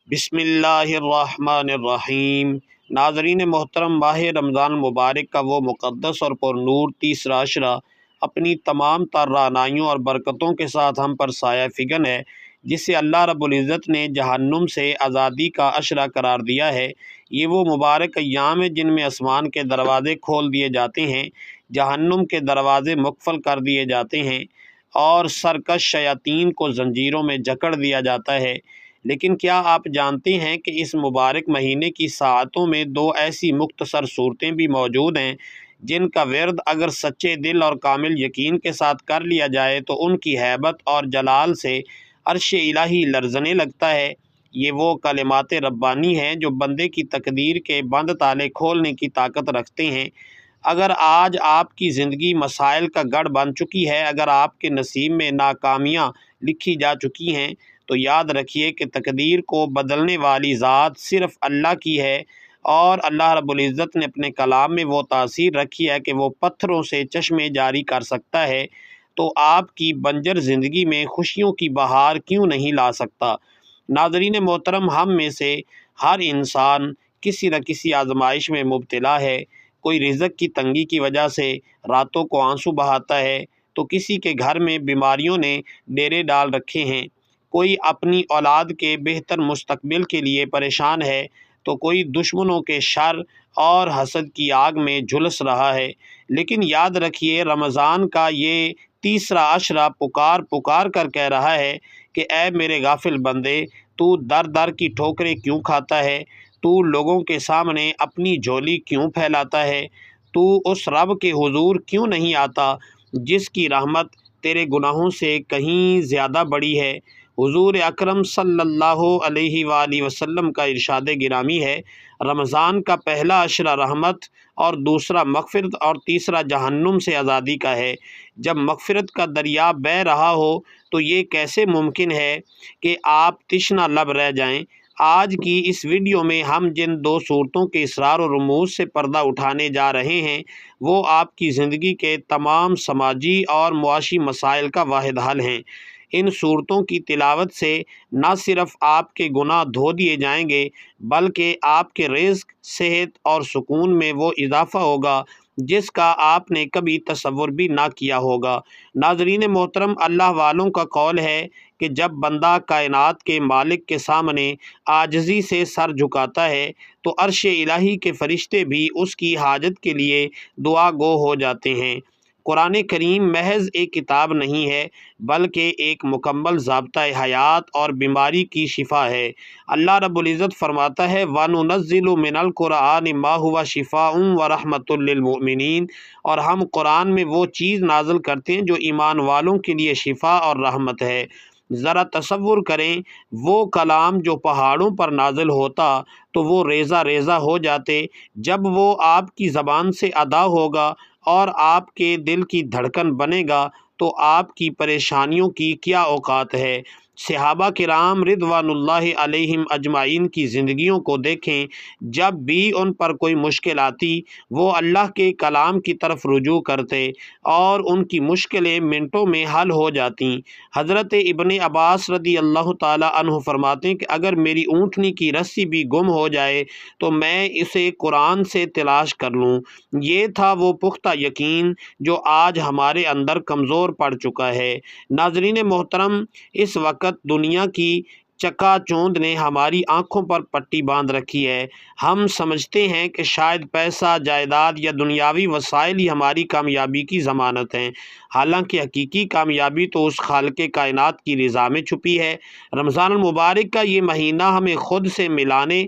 بسم اللہ الرحمن الرحیم۔ ناظرین محترم، ماہ رمضان المبارک کا وہ مقدس اور پر نور تیسرا عشرہ اپنی تمام تر رعنائیوں اور برکتوں کے ساتھ ہم پر سایہ فگن ہے، جسے اللہ رب العزت نے جہنم سے آزادی کا عشرہ قرار دیا ہے۔ یہ وہ مبارک ایام ہیں جن میں آسمان کے دروازے کھول دیے جاتے ہیں، جہنم کے دروازے مقفل کر دیے جاتے ہیں اور سرکش شیاطین کو زنجیروں میں جکڑ دیا جاتا ہے۔ لیکن کیا آپ جانتے ہیں کہ اس مبارک مہینے کی ساعتوں میں دو ایسی مختصر صورتیں بھی موجود ہیں جن کا ورد اگر سچے دل اور کامل یقین کے ساتھ کر لیا جائے تو ان کی ہیبت اور جلال سے عرش الہی لرزنے لگتا ہے۔ یہ وہ کلمات ربانی ہیں جو بندے کی تقدیر کے بند تالے کھولنے کی طاقت رکھتے ہیں۔ اگر آج آپ کی زندگی مسائل کا گڑھ بن چکی ہے، اگر آپ کے نصیب میں ناکامیاں لکھی جا چکی ہیں، تو یاد رکھیے کہ تقدیر کو بدلنے والی ذات صرف اللہ کی ہے، اور اللہ رب العزت نے اپنے کلام میں وہ تاثیر رکھی ہے کہ وہ پتھروں سے چشمے جاری کر سکتا ہے، تو آپ کی بنجر زندگی میں خوشیوں کی بہار کیوں نہیں لا سکتا۔ ناظرین محترم، ہم میں سے ہر انسان کسی نہ کسی آزمائش میں مبتلا ہے۔ کوئی رزق کی تنگی کی وجہ سے راتوں کو آنسو بہاتا ہے، تو کسی کے گھر میں بیماریوں نے ڈیرے ڈال رکھے ہیں، کوئی اپنی اولاد کے بہتر مستقبل کے لیے پریشان ہے، تو کوئی دشمنوں کے شر اور حسد کی آگ میں جھلس رہا ہے۔ لیکن یاد رکھیے، رمضان کا یہ تیسرا عشرہ پکار پکار کر کہہ رہا ہے کہ اے میرے غافل بندے، تو در در کی ٹھوکریں کیوں کھاتا ہے؟ تو لوگوں کے سامنے اپنی جھولی کیوں پھیلاتا ہے؟ تو اس رب کے حضور کیوں نہیں آتا جس کی رحمت تیرے گناہوں سے کہیں زیادہ بڑی ہے؟ حضور اکرم صلی اللہ علیہ وآلہ وسلم کا ارشاد گرامی ہے، رمضان کا پہلا عشرہ رحمت اور دوسرا مغفرت اور تیسرا جہنم سے آزادی کا ہے۔ جب مغفرت کا دریا بہہ رہا ہو تو یہ کیسے ممکن ہے کہ آپ تشنہ لب رہ جائیں؟ آج کی اس ویڈیو میں ہم جن دو صورتوں کے اسرار و رموز سے پردہ اٹھانے جا رہے ہیں، وہ آپ کی زندگی کے تمام سماجی اور معاشی مسائل کا واحد حل ہیں۔ ان صورتوں کی تلاوت سے نہ صرف آپ کے گناہ دھو دیے جائیں گے، بلکہ آپ کے رزق، صحت اور سکون میں وہ اضافہ ہوگا جس کا آپ نے کبھی تصور بھی نہ کیا ہوگا۔ ناظرین محترم، اللہ والوں کا قول ہے کہ جب بندہ کائنات کے مالک کے سامنے عاجزی سے سر جھکاتا ہے تو عرش الہی کے فرشتے بھی اس کی حاجت کے لیے دعا گو ہو جاتے ہیں۔ قرآن کریم محض ایک کتاب نہیں ہے، بلکہ ایک مکمل ضابطۂ حیات اور بیماری کی شفا ہے۔ اللہ رب العزت فرماتا ہے وَنُنَزِّلُ مِنَ الْقُرْآنِ مَا هُوَ شِفَاءٌ وَرَحْمَةٌ لِّلْمُؤْمِنِينَ، اور ہم قرآن میں وہ چیز نازل کرتے ہیں جو ایمان والوں کے لیے شفا اور رحمت ہے۔ ذرا تصور کریں، وہ کلام جو پہاڑوں پر نازل ہوتا تو وہ ریزہ ریزہ ہو جاتے، جب وہ آپ کی زبان سے ادا ہوگا اور آپ کے دل کی دھڑکن بنے گا تو آپ کی پریشانیوں کی کیا اوقات ہے۔ صحابہ کرام رضوان اللہ علیہم اجمعین کی زندگیوں کو دیکھیں، جب بھی ان پر کوئی مشکل آتی وہ اللہ کے کلام کی طرف رجوع کرتے اور ان کی مشکلیں منٹوں میں حل ہو جاتیں۔ حضرت ابن عباس رضی اللہ تعالی عنہ فرماتے ہیں کہ اگر میری اونٹنی کی رسی بھی گم ہو جائے تو میں اسے قرآن سے تلاش کر لوں۔ یہ تھا وہ پختہ یقین جو آج ہمارے اندر کمزور پڑ چکا ہے۔ ناظرین محترم، اس وقت دنیا کی چکا چوند نے ہماری آنکھوں پر پٹی باندھ رکھی ہے۔ ہم سمجھتے ہیں کہ شاید پیسہ، جائیداد یا دنیاوی وسائل ہی ہماری کامیابی کی ضمانت ہیں، حالانکہ حقیقی کامیابی تو اس خالق کائنات کی رضا میں چھپی ہے۔ رمضان المبارک کا یہ مہینہ ہمیں خود سے ملانے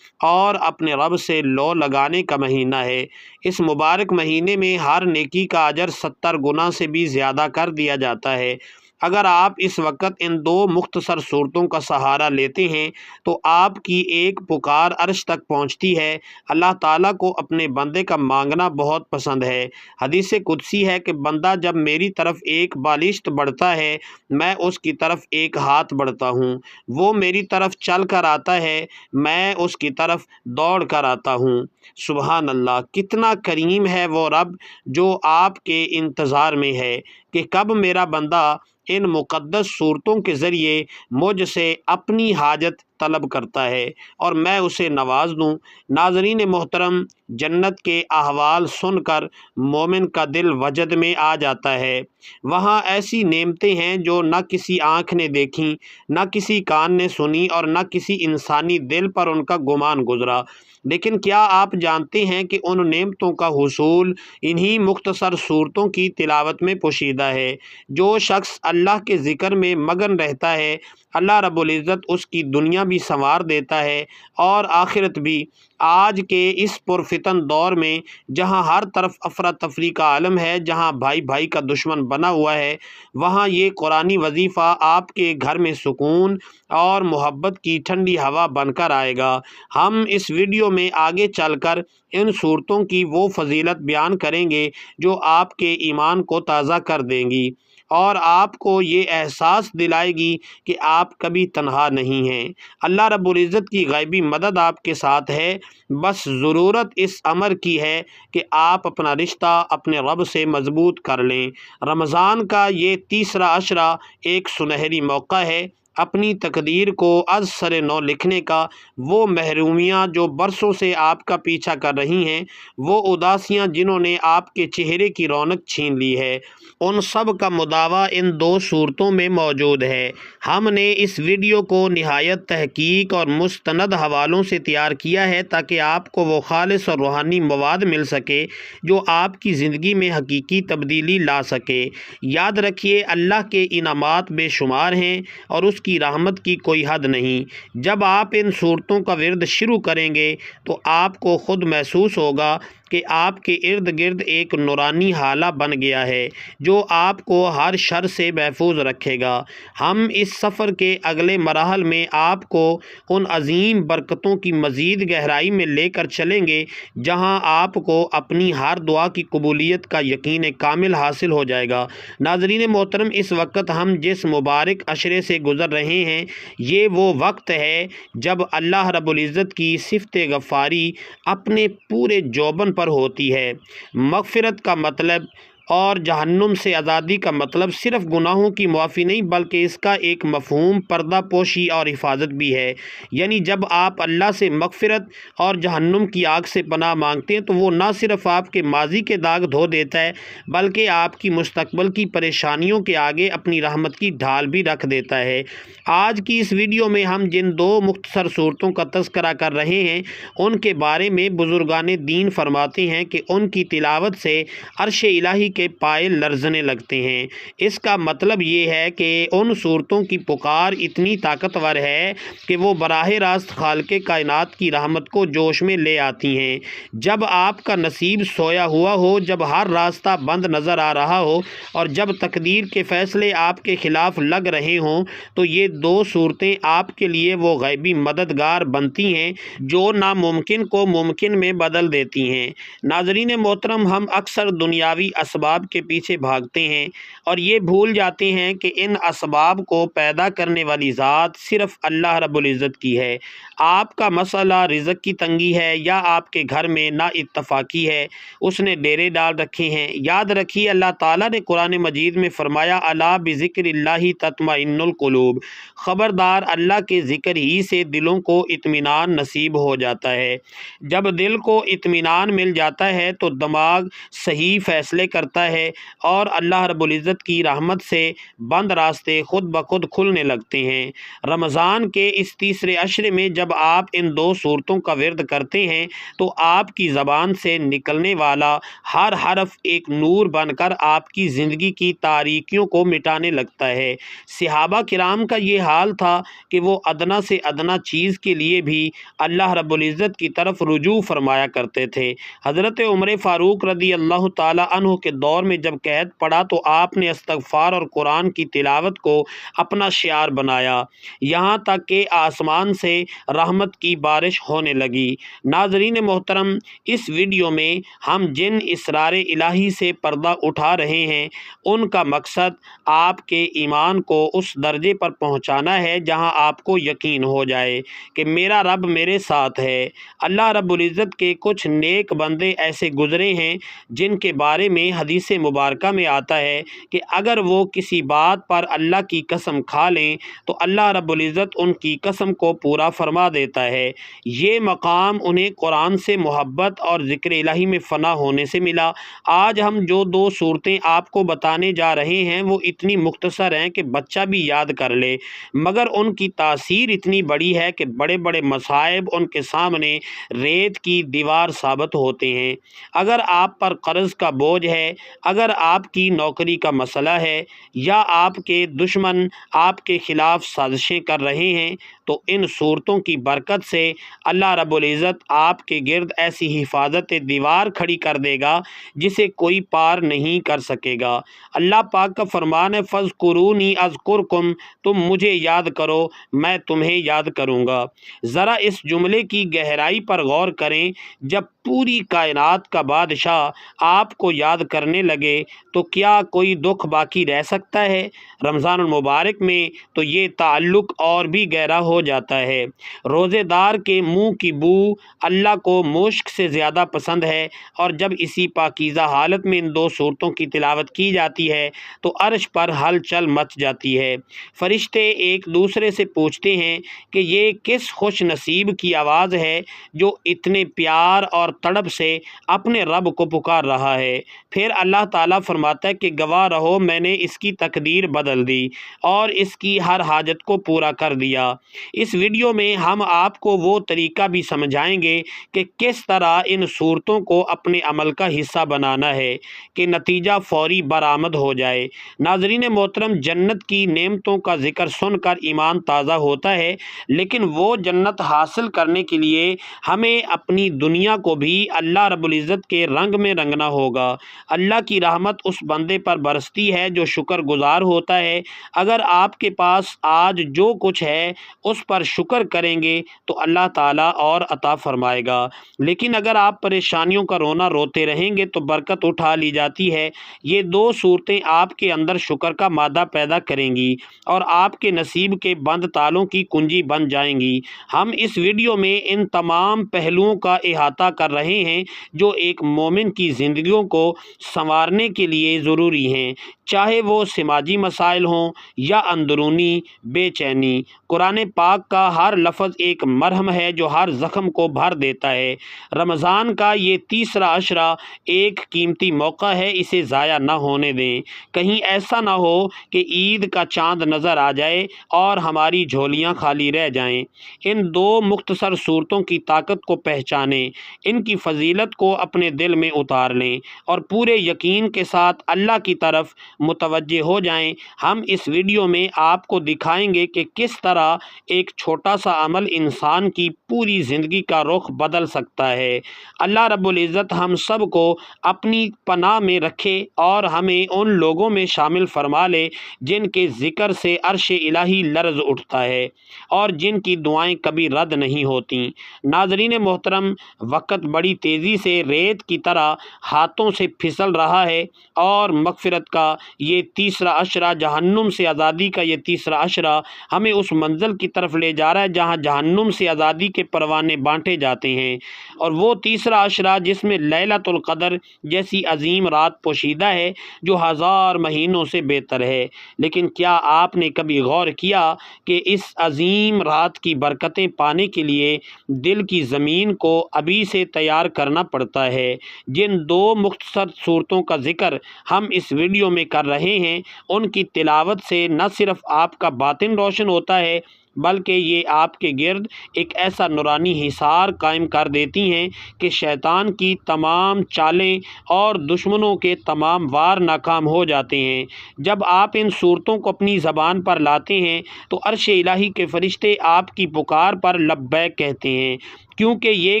اور اپنے رب سے لو لگانے کا مہینہ ہے۔ اس مبارک مہینے میں ہر نیکی کا اجر 70 گنا سے بھی زیادہ کر دیا جاتا ہے۔ اگر آپ اس وقت ان دو مختصر صورتوں کا سہارا لیتے ہیں تو آپ کی ایک پکار عرش تک پہنچتی ہے۔ اللہ تعالیٰ کو اپنے بندے کا مانگنا بہت پسند ہے۔ حدیث قدسی ہے کہ بندہ جب میری طرف ایک بالشت بڑھتا ہے، میں اس کی طرف ایک ہاتھ بڑھتا ہوں، وہ میری طرف چل کر آتا ہے، میں اس کی طرف دوڑ کر آتا ہوں۔ سبحان اللہ، کتنا کریم ہے وہ رب جو آپ کے انتظار میں ہے کہ کب میرا بندہ ان مقدس صورتوں کے ذریعے مجھ سے اپنی حاجت طلب کرتا ہے اور میں اسے نواز دوں۔ ناظرین محترم، جنت کے احوال سن کر مومن کا دل وجد میں آ جاتا ہے۔ وہاں ایسی نعمتیں ہیں جو نہ کسی آنکھ نے دیکھیں، نہ کسی کان نے سنی اور نہ کسی انسانی دل پر ان کا گمان گزرا۔ لیکن کیا آپ جانتے ہیں کہ ان نعمتوں کا حصول انہی مختصر صورتوں کی تلاوت میں پوشیدہ ہے؟ جو شخص اللہ کے ذکر میں مگن رہتا ہے، اللہ رب العزت اس کی دنیا بھی سنوار دیتا ہے اور آخرت بھی۔ آج کے اس پرفتن دور میں جہاں ہر طرف افراتفری کا عالم ہے، جہاں بھائی بھائی کا دشمن بنا ہوا ہے، وہاں یہ قرآنی وظیفہ آپ کے گھر میں سکون اور محبت کی ٹھنڈی ہوا بن کر آئے گا۔ ہم اس ویڈیو میں آگے چل کر ان صورتوں کی وہ فضیلت بیان کریں گے جو آپ کے ایمان کو تازہ کر دیں گی اور آپ کو یہ احساس دلائے گی کہ آپ کبھی تنہا نہیں ہیں۔ اللہ رب العزت کی غیبی مدد آپ کے ساتھ ہے، بس ضرورت اس امر کی ہے کہ آپ اپنا رشتہ اپنے رب سے مضبوط کر لیں۔ رمضان کا یہ تیسرا عشرہ ایک سنہری موقع ہے اپنی تقدیر کو از سر نو لکھنے کا۔ وہ محرومیاں جو برسوں سے آپ کا پیچھا کر رہی ہیں، وہ اداسیاں جنہوں نے آپ کے چہرے کی رونق چھین لی ہے، ان سب کا مداوع ان دو صورتوں میں موجود ہے۔ ہم نے اس ویڈیو کو نہایت تحقیق اور مستند حوالوں سے تیار کیا ہے تاکہ آپ کو وہ خالص اور روحانی مواد مل سکے جو آپ کی زندگی میں حقیقی تبدیلی لا سکے۔ یاد رکھیے، اللہ کے انعامات بے شمار ہیں اور اس کی رحمت کی کوئی حد نہیں۔ جب آپ ان صورتوں کا ورد شروع کریں گے تو آپ کو خود محسوس ہوگا کہ آپ کے ارد گرد ایک نورانی حالہ بن گیا ہے جو آپ کو ہر شر سے محفوظ رکھے گا۔ ہم اس سفر کے اگلے مراحل میں آپ کو ان عظیم برکتوں کی مزید گہرائی میں لے کر چلیں گے جہاں آپ کو اپنی ہر دعا کی قبولیت کا یقین کامل حاصل ہو جائے گا۔ ناظرین محترم، اس وقت ہم جس مبارک عشرے سے گزر رہے ہیں، یہ وہ وقت ہے جب اللہ رب العزت کی صفت غفاری اپنے پورے جوبن پر ہوتی ہے۔ مغفرت کا مطلب اور جہنم سے آزادی کا مطلب صرف گناہوں کی معافی نہیں بلکہ اس کا ایک مفہوم پردہ پوشی اور حفاظت بھی ہے۔ یعنی جب آپ اللہ سے مغفرت اور جہنم کی آگ سے پناہ مانگتے ہیں تو وہ نہ صرف آپ کے ماضی کے داغ دھو دیتا ہے بلکہ آپ کی مستقبل کی پریشانیوں کے آگے اپنی رحمت کی ڈھال بھی رکھ دیتا ہے۔ آج کی اس ویڈیو میں ہم جن دو مختصر صورتوں کا تذکرہ کر رہے ہیں ان کے بارے میں بزرگان دین فرماتے ہیں کہ ان کی تلاوت سے عرش الہی کے پائے لرزنے لگتے ہیں۔ اس کا مطلب یہ ہے کہ ان صورتوں کی پکار اتنی طاقتور ہے کہ وہ براہ راست خالق کائنات کی رحمت کو جوش میں لے آتی ہیں۔ جب آپ کا نصیب سویا ہوا ہو، جب ہر راستہ بند نظر آ رہا ہو اور جب تقدیر کے فیصلے آپ کے خلاف لگ رہے ہوں تو یہ دو صورتیں آپ کے لیے وہ غیبی مددگار بنتی ہیں جو ناممکن کو ممکن میں بدل دیتی ہیں۔ ناظرین محترم، ہم اکثر دنیاوی اسباب کے پیچھے بھاگتے ہیں اور یہ بھول جاتے ہیں کہ ان اسباب کو پیدا کرنے والی ذات صرف اللہ رب العزت کی ہے۔ آپ کا مسئلہ رزق کی تنگی ہے یا آپ کے گھر میں نا اتفاقی ہے، اس نے ڈیرے ڈال رکھے ہیں، یاد رکھیے اللہ تعالیٰ نے قرآن مجید میں فرمایا الا بذکر اللہ تطمئن القلوب، خبردار اللہ کے ذکر ہی سے دلوں کو اطمینان نصیب ہو جاتا ہے۔ جب دل کو اطمینان مل جاتا ہے تو دماغ صحیح فیصلے کرتا ہے اور اللہ رب العزت کی رحمت سے بند راستے خود بخود کھلنے لگتے ہیں۔ رمضان کے اس تیسرے عشرے میں جب آپ ان دو صورتوں کا ورد کرتے ہیں تو آپ کی زبان سے نکلنے والا ہر حرف ایک نور بن کر آپ کی زندگی کی تاریکیوں کو مٹانے لگتا ہے۔ صحابہ کرام کا یہ حال تھا کہ وہ ادنا سے ادنا چیز کے لیے بھی اللہ رب العزت کی طرف رجوع فرمایا کرتے تھے۔ حضرت عمر فاروق رضی اللہ تعالی عنہ کے دور میں جب قحط پڑا تو آپ نے استغفار اور قرآن کی تلاوت کو اپنا شعار بنایا، یہاں تک کہ آسمان سے رحمت کی بارش ہونے لگی۔ ناظرین محترم، اس ویڈیو میں ہم جن اسرار الہی سے پردہ اٹھا رہے ہیں ان کا مقصد آپ کے ایمان کو اس درجے پر پہنچانا ہے جہاں آپ کو یقین ہو جائے کہ میرا رب میرے ساتھ ہے۔ اللہ رب العزت کے کچھ نیک بندے ایسے گزرے ہیں جن کے بارے میں حدیث حدیث مبارکہ میں آتا ہے کہ اگر وہ کسی بات پر اللہ کی قسم کھا لیں تو اللہ رب العزت ان کی قسم کو پورا فرما دیتا ہے۔ یہ مقام انہیں قرآن سے محبت اور ذکر الہی میں فنا ہونے سے ملا۔ آج ہم جو دو صورتیں آپ کو بتانے جا رہے ہیں وہ اتنی مختصر ہیں کہ بچہ بھی یاد کر لے، مگر ان کی تاثیر اتنی بڑی ہے کہ بڑے بڑے مصائب ان کے سامنے ریت کی دیوار ثابت ہوتے ہیں۔ اگر آپ پر قرض کا بوجھ ہے، اگر آپ کی نوکری کا مسئلہ ہے، یا آپ کے دشمن آپ کے خلاف سازشیں کر رہے ہیں، تو ان صورتوں کی برکت سے اللہ رب العزت آپ کے گرد ایسی حفاظت دیوار کھڑی کر دے گا جسے کوئی پار نہیں کر سکے گا۔ اللہ پاک کا فرمان ہے فَاذْكُرُونِي أَذْكُرْكُمْ، تم مجھے یاد کرو میں تمہیں یاد کروں گا۔ ذرا اس جملے کی گہرائی پر غور کریں۔ جب پوری کائنات کا بادشاہ آپ کو یاد کرنے لگے تو کیا کوئی دکھ باقی رہ سکتا ہے؟ رمضان المبارک میں تو یہ تعلق اور بھی گہرا ہو جاتا ہے۔ روزے دار کے منہ کی بو اللہ کو مشک سے زیادہ پسند ہے، اور جب اسی پاکیزہ حالت میں ان دو صورتوں کی تلاوت کی جاتی ہے تو عرش پر ہلچل مچ جاتی ہے۔ فرشتے ایک دوسرے سے پوچھتے ہیں کہ یہ کس خوش نصیب کی آواز ہے جو اتنے پیار اور تڑپ سے اپنے رب کو پکار رہا ہے۔ پھر اللہ تعالیٰ فرماتا ہے کہ گواہ رہو میں نے اس کی تقدیر بدل دی اور اس کی ہر حاجت کو پورا کر دیا۔ اس ویڈیو میں ہم آپ کو وہ طریقہ بھی سمجھائیں گے کہ کس طرح ان صورتوں کو اپنے عمل کا حصہ بنانا ہے کہ نتیجہ فوری برآمد ہو جائے۔ ناظرین محترم، جنت کی نعمتوں کا ذکر سن کر ایمان تازہ ہوتا ہے، لیکن وہ جنت حاصل کرنے کے لیے ہمیں اپنی دنیا کو بھی اللہ رب العزت کے رنگ میں رنگنا ہوگا۔ اللہ کی رحمت اس بندے پر برستی ہے جو شکر گزار ہوتا ہے۔ اگر آپ کے پاس آج جو کچھ ہے اس پر شکر کریں گے تو اللہ تعالیٰ اور عطا فرمائے گا، لیکن اگر آپ پریشانیوں کا رونا روتے رہیں گے تو برکت اٹھا لی جاتی ہے۔ یہ دو صورتیں آپ کے اندر شکر کا مادہ پیدا کریں گی اور آپ کے نصیب کے بند تالوں کی کنجی بن جائیں گی۔ ہم اس ویڈیو میں ان تمام پہلوؤں کا احاطہ کر رہے ہیں جو ایک مومن کی زندگیوں کو سنوارنے کے لیے ضروری ہیں، چاہے وہ سماجی مسائل ہوں یا اندرونی بے چینی۔ قرآن پاک کا ہر لفظ ایک مرہم ہے جو ہر زخم کو بھر دیتا ہے۔ رمضان کا یہ تیسرا عشرہ ایک قیمتی موقع ہے، اسے ضائع نہ ہونے دیں۔ کہیں ایسا نہ ہو کہ عید کا چاند نظر آ جائے اور ہماری جھولیاں خالی رہ جائیں۔ ان دو مختصر صورتوں کی طاقت کو پہچانیں، ان کی فضیلت کو اپنے دل میں اتار لیں اور پورے یقین کے ساتھ اللہ کی طرف متوجہ ہو جائیں۔ ہم اس ویڈیو میں آپ کو دکھائیں گے کہ کس طرح ایک چھوٹا سا عمل انسان کی پوری زندگی کا رخ بدل سکتا ہے۔ اللہ رب العزت ہم سب کو اپنی پناہ میں رکھے اور ہمیں ان لوگوں میں شامل فرما لے جن کے ذکر سے عرش الہی لرز اٹھتا ہے اور جن کی دعائیں کبھی رد نہیں ہوتیں۔ ناظرین محترم، وقت بڑی تیزی سے ریت کی طرح ہاتھوں سے پھسل رہا ہے اور مغفرت کا یہ تیسرا عشرہ، جہنم سے آزادی کا یہ تیسرا عشرہ ہمیں اس منزل کی طرف لے جا رہا ہے جہاں جہنم سے آزادی کے پروانے بانٹے جاتے ہیں، اور وہ تیسرا عشرہ جس میں لیلۃ القدر جیسی عظیم رات پوشیدہ ہے جو 1000 مہینوں سے بہتر ہے۔ لیکن کیا آپ نے کبھی غور کیا کہ اس عظیم رات کی برکتیں پانے کے لیے دل کی زمین کو ابھی سے تیار کرنا پڑتا ہے؟ جن دو مختصر صورتوں کا ذکر ہم اس ویڈیو میں کر رہے ہیں ان کی تلاوت سے نہ صرف آپ کا باطن روشن ہوتا ہے بلکہ یہ آپ کے گرد ایک ایسا نورانی حصار قائم کر دیتی ہیں کہ شیطان کی تمام چالیں اور دشمنوں کے تمام وار ناکام ہو جاتے ہیں۔ جب آپ ان صورتوں کو اپنی زبان پر لاتے ہیں تو عرش الہی کے فرشتے آپ کی پکار پر لبیک کہتے ہیں، کیونکہ یہ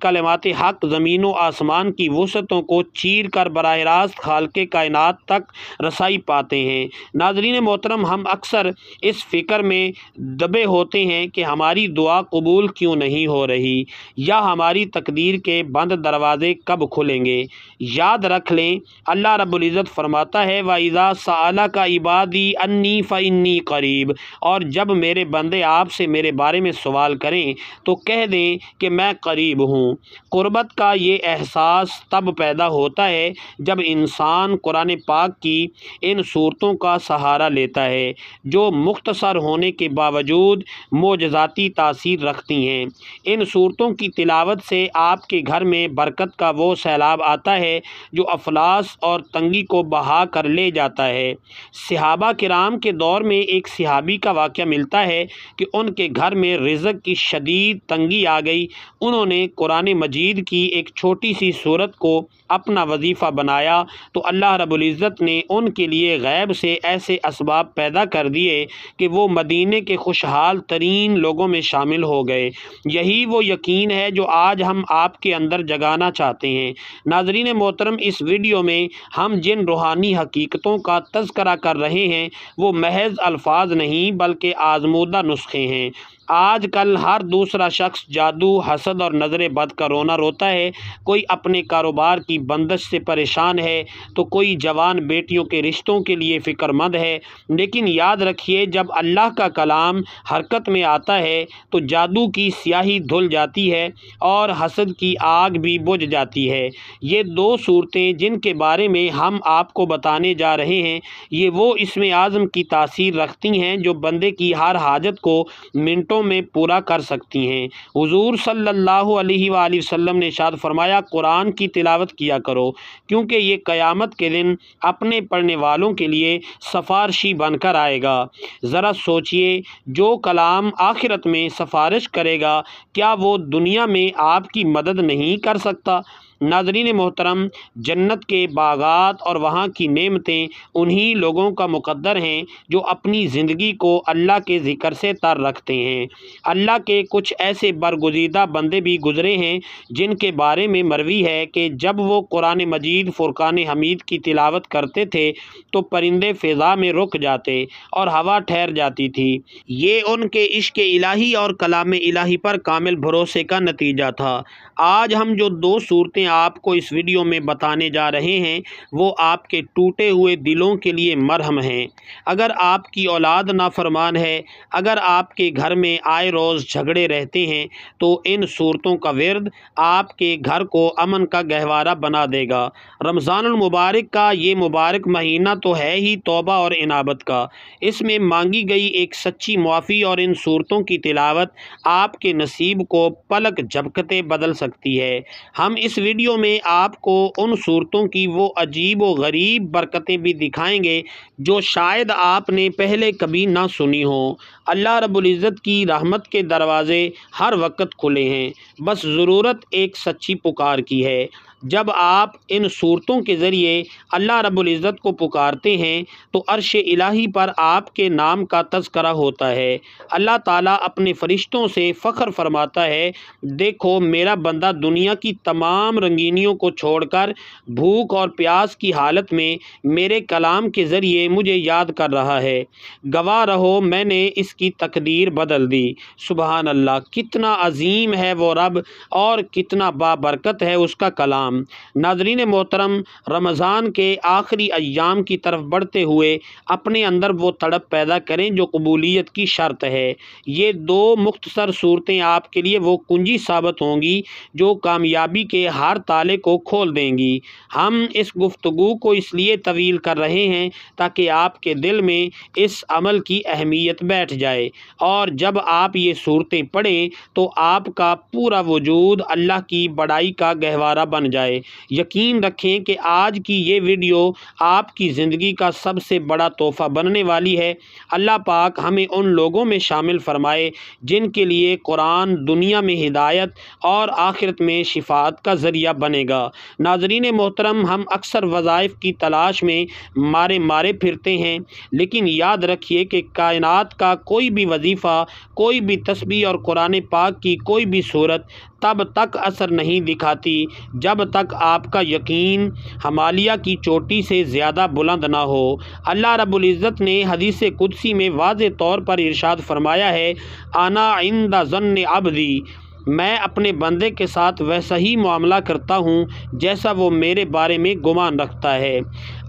کلمات حق زمین و آسمان کی وسعتوں کو چیر کر براہ راست خالق کائنات تک رسائی پاتے ہیں۔ ناظرین محترم، ہم اکثر اس فکر میں دبے ہوتے ہیں کہ ہماری دعا قبول کیوں نہیں ہو رہی یا ہماری تقدیر کے بند دروازے کب کھلیں گے۔ یاد رکھ لیں، اللہ رب العزت فرماتا ہے وَإِذَا سَأَلَكَ عِبَادِي أَنِّي فَإِنِّي قَرِيبٌ، اور جب میرے بندے آپ سے میرے بارے میں سوال کریں تو کہہ دیں کہ میں قریب ہوں۔ قربت کا یہ احساس تب پیدا ہوتا ہے جب انسان قرآن پاک کی ان صورتوں کا سہارا لیتا ہے جو مختصر ہونے کے باوجود معجزاتی تاثیر رکھتی ہیں۔ ان صورتوں کی تلاوت سے آپ کے گھر میں برکت کا وہ سیلاب آتا ہے جو افلاس اور تنگی کو بہا کر لے جاتا ہے۔ صحابہ کرام کے دور میں ایک صحابی کا واقعہ ملتا ہے کہ ان کے گھر میں رزق کی شدید تنگی آ گئی۔ انہوں نے قرآن مجید کی ایک چھوٹی سی سورت کو اپنا وظیفہ بنایا تو اللہ رب العزت نے ان کے لیے غیب سے ایسے اسباب پیدا کر دیے کہ وہ مدینے کے خوشحال ترین لوگوں میں شامل ہو گئے۔ یہی وہ یقین ہے جو آج ہم آپ کے اندر جگانا چاہتے ہیں۔ ناظرین محترم، اس ویڈیو میں ہم جن روحانی حقیقتوں کا تذکرہ کر رہے ہیں وہ محض الفاظ نہیں بلکہ آزمودہ نسخے ہیں۔ آج کل ہر دوسرا شخص جادو، حسد اور نظر بد کا رونا روتا ہے۔ کوئی اپنے کاروبار کی بندش سے پریشان ہے تو کوئی جوان بیٹیوں کے رشتوں کے لیے فکر مند ہے۔ لیکن یاد رکھیے، جب اللہ کا کلام حرکت میں آتا ہے تو جادو کی سیاہی دھل جاتی ہے اور حسد کی آگ بھی بجھ جاتی ہے۔ یہ دو صورتیں جن کے بارے میں ہم آپ کو بتانے جا رہے ہیں، یہ وہ اسم اعظم کی تاثیر رکھتی ہیں جو بندے کی ہر حاجت کو منٹوں میں پورا کر سکتی ہیں۔ حضور صلی اللہ علیہ وآلہ وسلم نے ارشاد فرمایا، قرآن کی تلاوت کیا کرو کیونکہ یہ قیامت کے دن اپنے پڑھنے والوں کے لیے سفارشی بن کر آئے گا۔ ذرا سوچئے، جو کلام آخرت میں سفارش کرے گا کیا وہ دنیا میں آپ کی مدد نہیں کر سکتا؟ ناظرین محترم، جنت کے باغات اور وہاں کی نعمتیں انہی لوگوں کا مقدر ہیں جو اپنی زندگی کو اللہ کے ذکر سے تر رکھتے ہیں۔ اللہ کے کچھ ایسے برگزیدہ بندے بھی گزرے ہیں جن کے بارے میں مروی ہے کہ جب وہ قرآن مجید فرقان حمید کی تلاوت کرتے تھے تو پرندے فضا میں رک جاتے اور ہوا ٹھہر جاتی تھی۔ یہ ان کے عشق الہی اور کلام الہی پر کامل بھروسے کا نتیجہ تھا۔ آج ہم جو دو صورتیں آپ کو اس ویڈیو میں بتانے جا رہے ہیں وہ آپ کے ٹوٹے ہوئے دلوں کے لیے مرہم ہیں۔ اگر آپ کی اولاد نافرمان ہے، اگر آپ کے گھر میں آئے روز جھگڑے رہتے ہیں تو ان صورتوں کا ورد آپ کے گھر کو امن کا گہوارہ بنا دے گا۔ رمضان المبارک کا یہ مبارک مہینہ تو ہے ہی توبہ اور انابت کا۔ اس میں مانگی گئی ایک سچی معافی اور ان صورتوں کی تلاوت آپ کے نصیب کو پلک جھپکتے بدل سکتی ہے۔ ہم اس ویڈیو میں آپ کو ان صورتوں کی وہ عجیب و غریب برکتیں بھی دکھائیں گے جو شاید آپ نے پہلے کبھی نہ سنی ہوں۔ اللہ رب العزت کی رحمت کے دروازے ہر وقت کھلے ہیں، بس ضرورت ایک سچی پکار کی ہے۔ جب آپ ان صورتوں کے ذریعے اللہ رب العزت کو پکارتے ہیں تو عرش الہی پر آپ کے نام کا تذکرہ ہوتا ہے۔ اللہ تعالیٰ اپنے فرشتوں سے فخر فرماتا ہے، دیکھو میرا بندہ دنیا کی تمام رنگینیوں کو چھوڑ کر بھوک اور پیاس کی حالت میں میرے کلام کے ذریعے مجھے یاد کر رہا ہے۔ گواہ رہو میں نے اس کی تقدیر بدل دی۔ سبحان اللہ، کتنا عظیم ہے وہ رب اور کتنا بابرکت ہے اس کا کلام۔ ناظرین محترم، رمضان کے آخری ایام کی طرف بڑھتے ہوئے اپنے اندر وہ تڑپ پیدا کریں جو قبولیت کی شرط ہے۔ یہ دو مختصر صورتیں آپ کے لیے وہ کنجی ثابت ہوں گی جو کامیابی کے ہر تالے کو کھول دیں گی۔ ہم اس گفتگو کو اس لیے طویل کر رہے ہیں تاکہ آپ کے دل میں اس عمل کی اہمیت بیٹھ جائے، اور جب آپ یہ صورتیں پڑھیں تو آپ کا پورا وجود اللہ کی بڑائی کا گہوارہ بن جائے۔ یقین رکھیں کہ آج کی یہ ویڈیو آپ کی زندگی کا سب سے بڑا تحفہ بننے والی ہے۔ اللہ پاک ہمیں ان لوگوں میں شامل فرمائے جن کے لیے قرآن دنیا میں ہدایت اور آخرت میں شفاعت کا ذریعہ بنے گا۔ ناظرین محترم، ہم اکثر وظائف کی تلاش میں مارے پھرتے ہیں، لیکن یاد رکھیے کہ کائنات کا کوئی بھی وظیفہ، کوئی بھی تسبیح اور قرآن پاک کی کوئی بھی صورت تب تک اثر نہیں دکھاتی جب تک آپ کا یقین ہمالیہ کی چوٹی سے زیادہ بلند نہ ہو۔ اللہ رب العزت نے حدیث قدسی میں واضح طور پر ارشاد فرمایا ہے، انا عند ظن عبدی، میں اپنے بندے کے ساتھ ویسا ہی معاملہ کرتا ہوں جیسا وہ میرے بارے میں گمان رکھتا ہے۔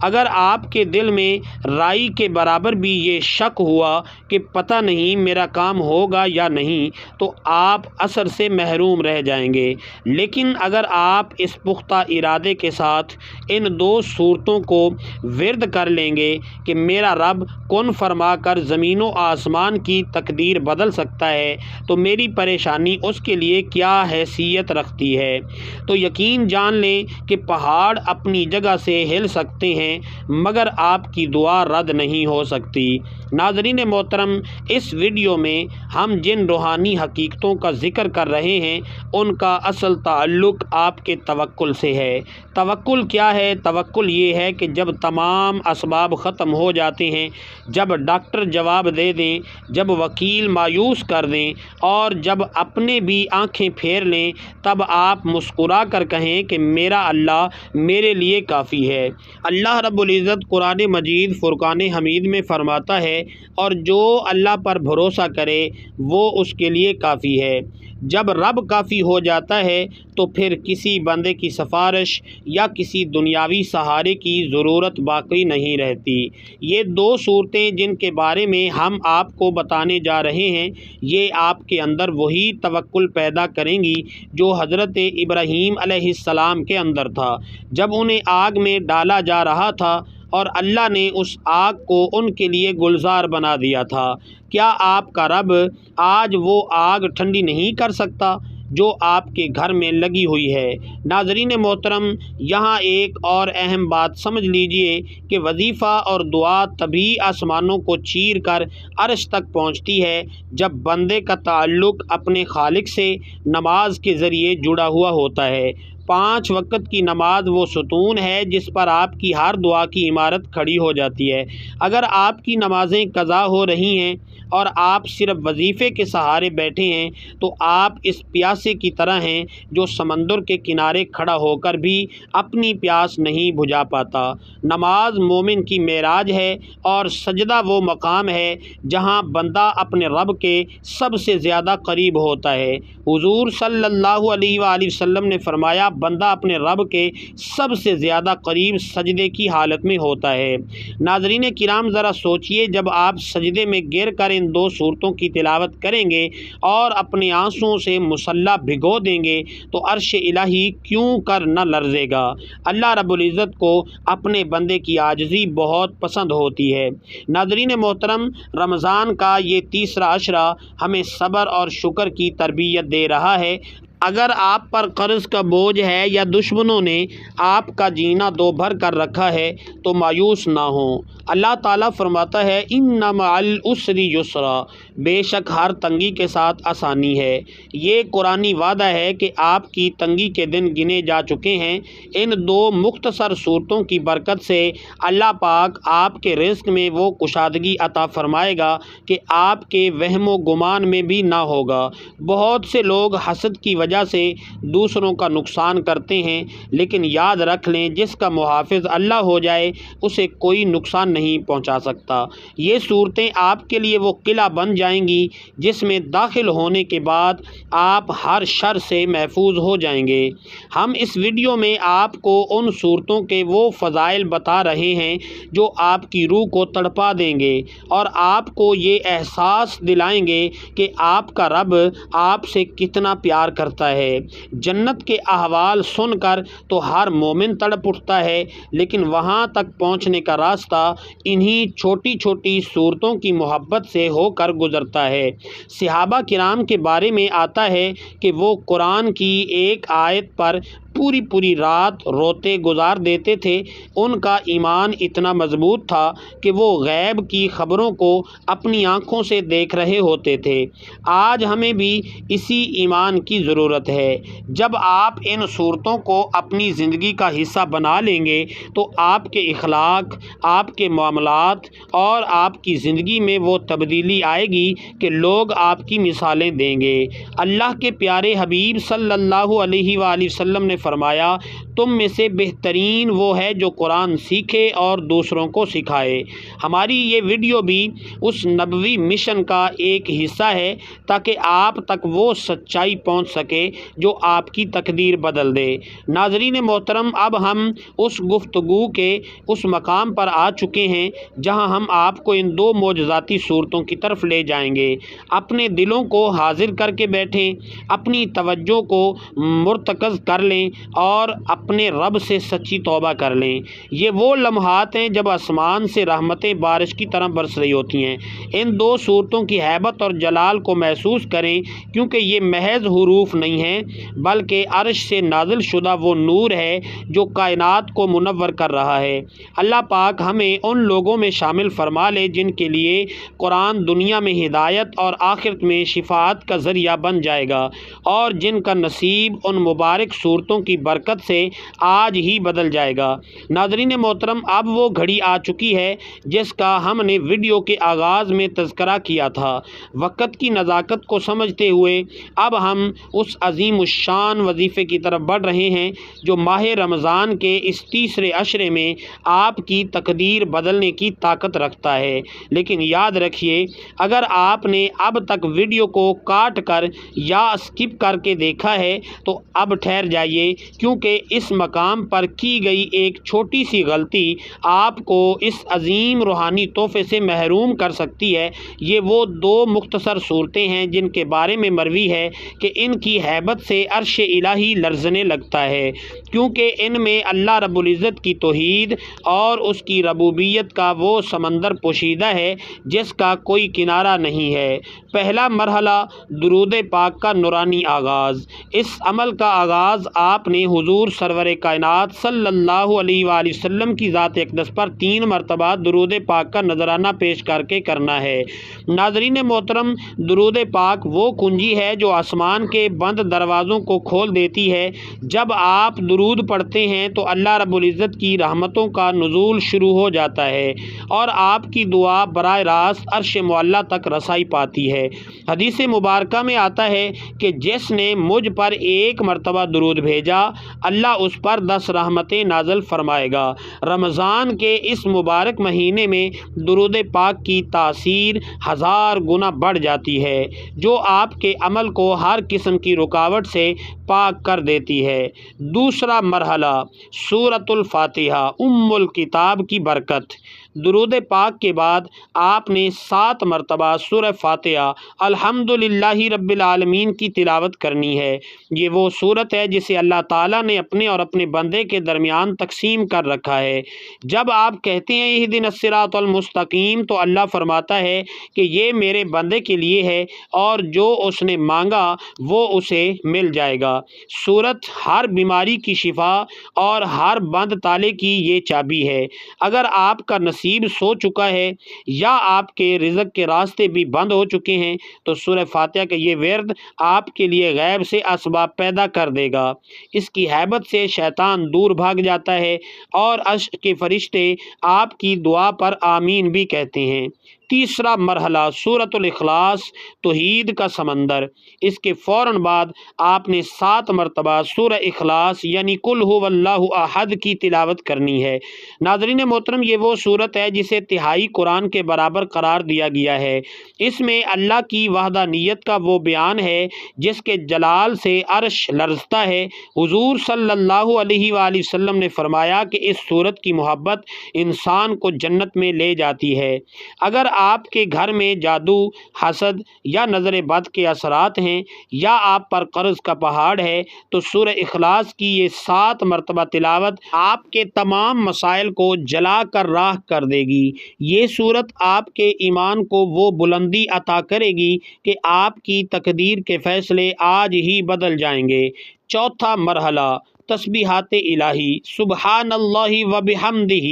اگر آپ کے دل میں رائی کے برابر بھی یہ شک ہوا کہ پتہ نہیں میرا کام ہوگا یا نہیں تو آپ اثر سے محروم رہ جائیں گے، لیکن اگر آپ اس پختہ ارادے کے ساتھ ان 2 صورتوں کو ورد کر لیں گے کہ میرا رب کن فرما کر زمین و آسمان کی تقدیر بدل سکتا ہے تو میری پریشانی اس کے لیے کیا حیثیت رکھتی ہے، تو یقین جان لیں کہ پہاڑ اپنی جگہ سے ہل سکتے ہیں مگر آپ کی دعا رد نہیں ہو سکتی۔ ناظرین محترم، اس ویڈیو میں ہم جن روحانی حقیقتوں کا ذکر کر رہے ہیں ان کا اصل تعلق آپ کے توکل سے ہے۔ توکل کیا ہے؟ توکل یہ ہے کہ جب تمام اسباب ختم ہو جاتے ہیں، جب ڈاکٹر جواب دے دیں، جب وکیل مایوس کر دیں اور جب اپنے بھی آنکھیں پھیر لیں، تب آپ مسکرا کر کہیں کہ میرا اللہ میرے لیے کافی ہے۔ اللہ رب العزت قرآن مجید فرقان حمید میں فرماتا ہے، اور جو اللہ پر بھروسہ کرے وہ اس کے لیے کافی ہے۔ جب رب کافی ہو جاتا ہے تو پھر کسی بندے کی سفارش یا کسی دنیاوی سہارے کی ضرورت باقی نہیں رہتی۔ یہ 2 صورتیں جن کے بارے میں ہم آپ کو بتانے جا رہے ہیں، یہ آپ کے اندر وہی توکل پیدا کریں گی جو حضرت ابراہیم علیہ السلام کے اندر تھا جب انہیں آگ میں ڈالا جا رہا تھا اور اللہ نے اس آگ کو ان کے لیے گلزار بنا دیا تھا۔ کیا آپ کا رب آج وہ آگ ٹھنڈی نہیں کر سکتا جو آپ کے گھر میں لگی ہوئی ہے؟ ناظرین محترم، یہاں ایک اور اہم بات سمجھ لیجئے کہ وظیفہ اور دعا تبھی آسمانوں کو چیر کر عرش تک پہنچتی ہے جب بندے کا تعلق اپنے خالق سے نماز کے ذریعے جڑا ہوا ہوتا ہے۔ 5 وقت کی نماز وہ ستون ہے جس پر آپ کی ہر دعا کی عمارت کھڑی ہو جاتی ہے۔ اگر آپ کی نمازیں قضا ہو رہی ہیں اور آپ صرف وظیفے کے سہارے بیٹھے ہیں تو آپ اس پیاسے کی طرح ہیں جو سمندر کے کنارے کھڑا ہو کر بھی اپنی پیاس نہیں بجھا پاتا۔ نماز مومن کی معراج ہے اور سجدہ وہ مقام ہے جہاں بندہ اپنے رب کے سب سے زیادہ قریب ہوتا ہے۔ حضور صلی اللہ علیہ وآلہ وسلم نے فرمایا، بندہ اپنے رب کے سب سے زیادہ قریب سجدے کی حالت میں ہوتا ہے۔ ناظرین کرام، ذرا سوچئے، جب آپ سجدے میں گر کر ان 2 صورتوں کی تلاوت کریں گے اور اپنے آنسوؤں سے مصلی بھگو دیں گے تو عرش الہی کیوں کر نہ لرزے گا۔ اللہ رب العزت کو اپنے بندے کی عاجزی بہت پسند ہوتی ہے۔ ناظرین محترم، رمضان کا یہ تیسرا عشرہ ہمیں صبر اور شکر کی تربیت دے رہا ہے۔ اگر آپ پر قرض کا بوجھ ہے یا دشمنوں نے آپ کا جینا دو بھر کر رکھا ہے تو مایوس نہ ہوں۔ اللہ تعالیٰ فرماتا ہے، اِنَّ مَعَ الْعُسْرِ یُسْرًا، بے شک ہر تنگی کے ساتھ آسانی ہے۔ یہ قرآنی وعدہ ہے کہ آپ کی تنگی کے دن گنے جا چکے ہیں۔ ان 2 مختصر صورتوں کی برکت سے اللہ پاک آپ کے رزق میں وہ کشادگی عطا فرمائے گا کہ آپ کے وہم و گمان میں بھی نہ ہوگا۔ بہت سے لوگ حسد کی وجہ سے دوسروں کا نقصان کرتے ہیں، لیکن یاد رکھ لیں، جس کا محافظ اللہ ہو جائے اسے کوئی نقصان نہیں پہنچا سکتا۔ یہ صورتیں آپ کے لیے وہ قلعہ بن جائیں گی جس میں داخل ہونے کے بعد آپ ہر شر سے محفوظ ہو جائیں گے۔ ہم اس ویڈیو میں آپ کو ان صورتوں کے وہ فضائل بتا رہے ہیں جو آپ کی روح کو تڑپا دیں گے اور آپ کو یہ احساس دلائیں گے کہ آپ کا رب آپ سے کتنا پیار کرتا ہے۔ جنت کے احوال سن کر تو ہر مومن تڑپ اٹھتا ہے، لیکن وہاں تک پہنچنے کا راستہ انہی چھوٹی چھوٹی صورتوں کی محبت سے ہو کر گزرتا ہے۔ صحابہ کرام کے بارے میں آتا ہے کہ وہ قرآن کی ایک آیت پر پوری رات روتے گزار دیتے تھے۔ ان کا ایمان اتنا مضبوط تھا کہ وہ غیب کی خبروں کو اپنی آنکھوں سے دیکھ رہے ہوتے تھے۔ آج ہمیں بھی اسی ایمان کی ضرورت ہے۔ جب آپ ان صورتوں کو اپنی زندگی کا حصہ بنا لیں گے تو آپ کے اخلاق، آپ کے معاملات اور آپ کی زندگی میں وہ تبدیلی آئے گی کہ لوگ آپ کی مثالیں دیں گے۔ اللہ کے پیارے حبیب صلی اللہ علیہ وآلہ وسلم نے فرمایا تم میں سے بہترین وہ ہے جو قرآن سیکھے اور دوسروں کو سکھائے۔ ہماری یہ ویڈیو بھی اس نبوی مشن کا ایک حصہ ہے تاکہ آپ تک وہ سچائی پہنچ سکے جو آپ کی تقدیر بدل دے۔ ناظرین محترم، اب ہم اس گفتگو کے اس مقام پر آ چکے ہیں جہاں ہم آپ کو ان دو معجزاتی صورتوں کی طرف لے جائیں گے۔ اپنے دلوں کو حاضر کر کے بیٹھیں، اپنی توجہ کو مرتکز کر لیں اور اپنے رب سے سچی توبہ کر لیں۔ یہ وہ لمحات ہیں جب آسمان سے رحمتیں بارش کی طرح برس رہی ہوتی ہیں۔ ان دو صورتوں کی ہیبت اور جلال کو محسوس کریں، کیونکہ یہ محض حروف نہیں ہیں بلکہ عرش سے نازل شدہ وہ نور ہے جو کائنات کو منور کر رہا ہے۔ اللہ پاک ہمیں ان لوگوں میں شامل فرما لے جن کے لیے قرآن دنیا میں ہدایت اور آخرت میں شفاعت کا ذریعہ بن جائے گا، اور جن کا نصیب ان مبارک صورتوں کی برکت سے آج ہی بدل جائے گا۔ ناظرین محترم، اب وہ گھڑی آ چکی ہے جس کا ہم نے ویڈیو کے آغاز میں تذکرہ کیا تھا۔ وقت کی نزاکت کو سمجھتے ہوئے اب ہم اس عظیم الشان وظیفے کی طرف بڑھ رہے ہیں جو ماہ رمضان کے اس تیسرے عشرے میں آپ کی تقدیر بدلنے کی طاقت رکھتا ہے۔ لیکن یاد رکھیے، اگر آپ نے اب تک ویڈیو کو کاٹ کر یا اسکپ کر کے دیکھا ہے تو اب ٹھہر جائیے، کیونکہ اس مقام پر کی گئی ایک چھوٹی سی غلطی آپ کو اس عظیم روحانی تحفے سے محروم کر سکتی ہے۔ یہ وہ دو مختصر صورتیں ہیں جن کے بارے میں مروی ہے کہ ان کی ہیبت سے عرش الہی لرزنے لگتا ہے، کیونکہ ان میں اللہ رب العزت کی توحید اور اس کی ربوبیت کا وہ سمندر پوشیدہ ہے جس کا کوئی کنارہ نہیں ہے۔ پہلا مرحلہ درود پاک کا نورانی آغاز۔ اس عمل کا آغاز آپ نے حضور سرور کائنات صلی اللہ علیہ وآلہ وسلم کی ذات اقدس پر 3 مرتبہ درود پاک کا نذرانہ پیش کر کے کرنا ہے۔ ناظرین محترم، درود پاک وہ کنجی ہے جو آسمان کے بند دروازوں کو کھول دیتی ہے۔ جب آپ درود پڑھتے ہیں تو اللہ رب العزت کی رحمتوں کا نزول شروع ہو جاتا ہے اور آپ کی دعا براہ راست عرش معلیٰ تک رسائی پاتی ہے۔ حدیث مبارکہ میں آتا ہے کہ جس نے مجھ پر 1 مرتبہ درود بھیجا، اللہ اس پر 10 رحمتیں نازل فرمائے گا۔ رمضان کے اس مبارک مہینے میں درود پاک کی تاثیر 1000 گنا بڑھ جاتی ہے، جو آپ کے عمل کو ہر قسم کی رکاوٹ سے پاک کر دیتی ہے۔ دوسرا مرحلہ، سورۃ الفاتحہ ام الکتاب کی برکت۔ درود پاک کے بعد آپ نے 7 مرتبہ سورہ فاتحہ الحمدللہ رب العالمین کی تلاوت کرنی ہے۔ یہ وہ سورت ہے جسے اللہ تعالیٰ نے اپنے اور اپنے بندے کے درمیان تقسیم کر رکھا ہے۔ جب آپ کہتے ہیں اہدنا الصراط المستقیم تو اللہ فرماتا ہے کہ یہ میرے بندے کے لیے ہے اور جو اس نے مانگا وہ اسے مل جائے گا۔ سورت ہر بیماری کی شفا اور ہر بند تالے کی یہ چابی ہے۔ اگر آپ کا نصیب سو چکا ہے یا آپ کے رزق کے راستے بھی بند ہو چکے ہیں تو سورہ فاتحہ کا یہ ورد آپ کے لیے غیب سے اسباب پیدا کر دے گا۔ اس کی ہیبت سے شیطان دور بھاگ جاتا ہے اور عرش کے فرشتے آپ کی دعا پر آمین بھی کہتے ہیں۔ تیسرا مرحلہ، سورۃ الاخلاص توحید کا سمندر۔ اس کے فوراً بعد آپ نے 7 مرتبہ سورہ اخلاص یعنی قل هو اللہ احد کی تلاوت کرنی ہے۔ ناظرین محترم، یہ وہ سورت ہے جسے تہائی قرآن کے برابر قرار دیا گیا ہے۔ اس میں اللہ کی وحدانیت کا وہ بیان ہے جس کے جلال سے عرش لرزتا ہے۔ حضور صلی اللہ علیہ وآلہ وسلم نے فرمایا کہ اس سورت کی محبت انسان کو جنت میں لے جاتی ہے۔ اگر آپ کے گھر میں جادو، حسد یا نظر بد کے اثرات ہیں یا آپ پر قرض کا پہاڑ ہے تو سورہ اخلاص کی یہ 7 مرتبہ تلاوت آپ کے تمام مسائل کو جلا کر راہ کر دے گی۔ یہ سورت آپ کے ایمان کو وہ بلندی عطا کرے گی کہ آپ کی تقدیر کے فیصلے آج ہی بدل جائیں گے۔ چوتھا مرحلہ، تسبیحات الہی سبحان اللہ و بحمدہ۔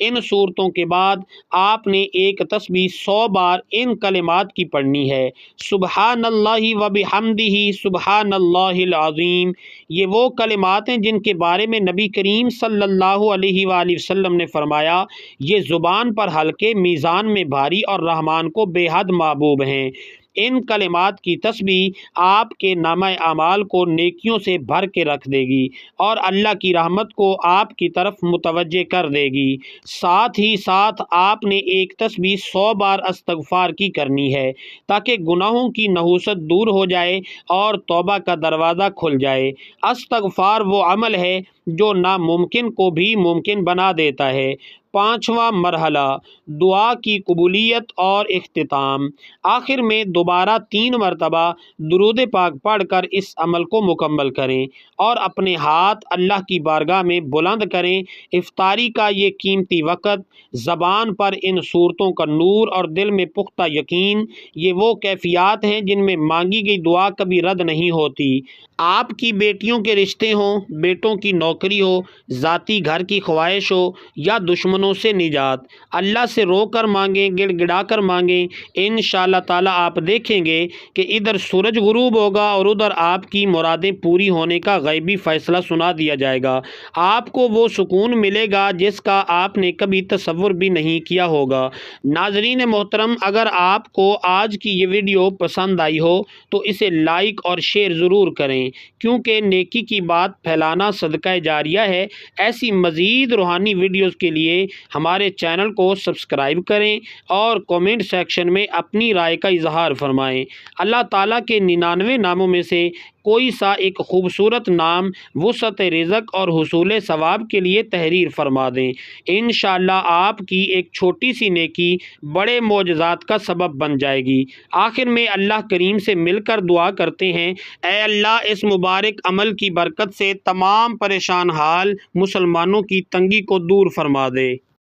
ان صورتوں کے بعد آپ نے ایک تسبیح 100 بار ان کلمات کی پڑھنی ہے، سبحان اللہ و بحمدہ سبحان اللہ العظیم۔ یہ وہ کلمات ہیں جن کے بارے میں نبی کریم صلی اللہ علیہ وآلہ وسلم نے فرمایا یہ زبان پر ہلکے، میزان میں بھاری اور رحمان کو بے حد محبوب ہیں۔ ان کلمات کی تسبیح آپ کے نامہ اعمال کو نیکیوں سے بھر کے رکھ دے گی اور اللہ کی رحمت کو آپ کی طرف متوجہ کر دے گی۔ ساتھ ہی ساتھ آپ نے ایک تسبیح 100 بار استغفار کی کرنی ہے تاکہ گناہوں کی نحوست دور ہو جائے اور توبہ کا دروازہ کھل جائے۔ استغفار وہ عمل ہے جو ناممکن کو بھی ممکن بنا دیتا ہے۔ پانچواں مرحلہ، دعا کی قبولیت اور اختتام۔ آخر میں دوبارہ 3 مرتبہ درود پاک پڑھ کر اس عمل کو مکمل کریں اور اپنے ہاتھ اللہ کی بارگاہ میں بلند کریں۔ افطاری کا یہ قیمتی وقت، زبان پر ان صورتوں کا نور اور دل میں پختہ یقین، یہ وہ کیفیات ہیں جن میں مانگی گئی دعا کبھی رد نہیں ہوتی۔ آپ کی بیٹیوں کے رشتے ہوں، بیٹوں کی نوکری ہو، ذاتی گھر کی خواہش ہو یا دشمنوں سے نجات، اللہ سے رو کر مانگیں، گڑ گڑا کر مانگیں۔ انشاءاللہ تعالیٰ آپ دیکھیں گے کہ ادھر سورج غروب ہوگا اور ادھر آپ کی مرادیں پوری ہونے کا غیبی فیصلہ سنا دیا جائے گا۔ آپ کو وہ سکون ملے گا جس کا آپ نے کبھی تصور بھی نہیں کیا ہوگا۔ ناظرین محترم، اگر آپ کو آج کی یہ ویڈیو پسند آئی ہو تو اسے لائک اور شیئر ضرور کریں، کیونکہ نیکی کی بات پھیلانا صدقہ جاریہ ہے۔ ایسی مزید روحانی ویڈیوز کے لیے ہمارے چینل کو سبسکرائب کریں اور کومنٹ سیکشن میں اپنی رائے کا اظہار فرمائیں۔ اللہ تعالیٰ کے 99 ناموں میں سے کوئی سا ایک خوبصورت نام وسعت رزق اور حصول ثواب کے لیے تحریر فرما دیں۔ انشاءاللہ آپ کی ایک چھوٹی سی نیکی بڑے معجزات کا سبب بن جائے گی۔ آخر میں اللہ کریم سے مل کر دعا کرتے ہیں، اے اللہ اس مبارک عمل کی برکت سے تمام پریشان حال مسلمانوں کی تنگی کو دور فرما دے۔